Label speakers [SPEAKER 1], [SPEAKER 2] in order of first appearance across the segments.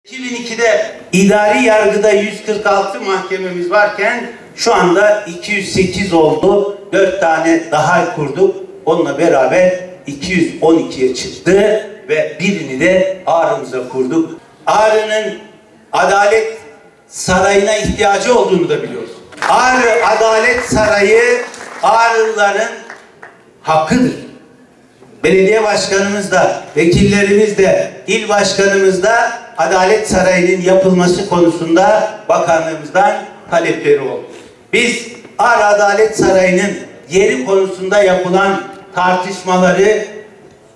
[SPEAKER 1] 2002'de idari yargıda 146 mahkememiz varken şu anda 208 oldu. 4 tane daha kurduk. Onunla beraber 212'ye çıktı ve birini de Ağrı'mıza kurduk. Ağrı'nın Adalet Sarayı'na ihtiyacı olduğunu da biliyoruz. Ağrı Adalet Sarayı Ağrılıların hakkıdır. Belediye başkanımız da, vekillerimiz de, il başkanımız da Adalet Sarayı'nın yapılması konusunda bakanlığımızdan talepleri oldu. Biz Ağrı Adalet Sarayı'nın yeri konusunda yapılan tartışmaları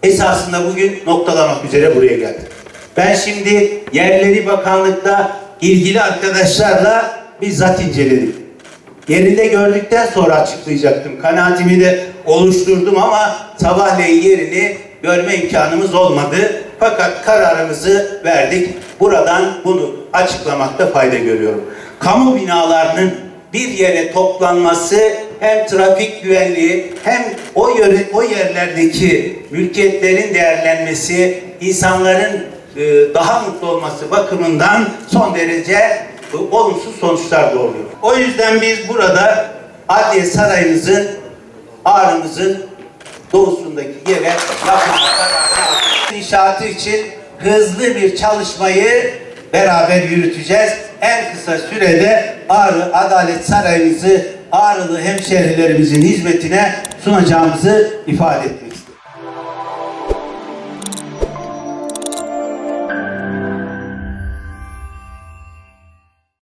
[SPEAKER 1] esasında bugün noktalamak üzere buraya geldik. Ben şimdi Yerleri Bakanlık'ta ilgili arkadaşlarla bizzat inceledim. Yerinde gördükten sonra açıklayacaktım. Kanaatimi de oluşturdum ama sabahleyin yerini görme imkanımız olmadı. Fakat kararımızı verdik. Buradan bunu açıklamakta fayda görüyorum. Kamu binalarının bir yere toplanması hem trafik güvenliği hem o yerlerdeki mülkiyetlerin değerlenmesi, insanların daha mutlu olması bakımından son derece olumsuz sonuçlar doğuruyor. O yüzden biz burada Adliye Sarayımızın, Ağrı'mızın doğusundaki yere yapılma kararı aldık. İnşaatı için hızlı bir çalışmayı beraber yürüteceğiz. En kısa sürede Ağrı Adalet Sarayımızı Ağrılı hemşehrilerimizin hizmetine sunacağımızı ifade ettik.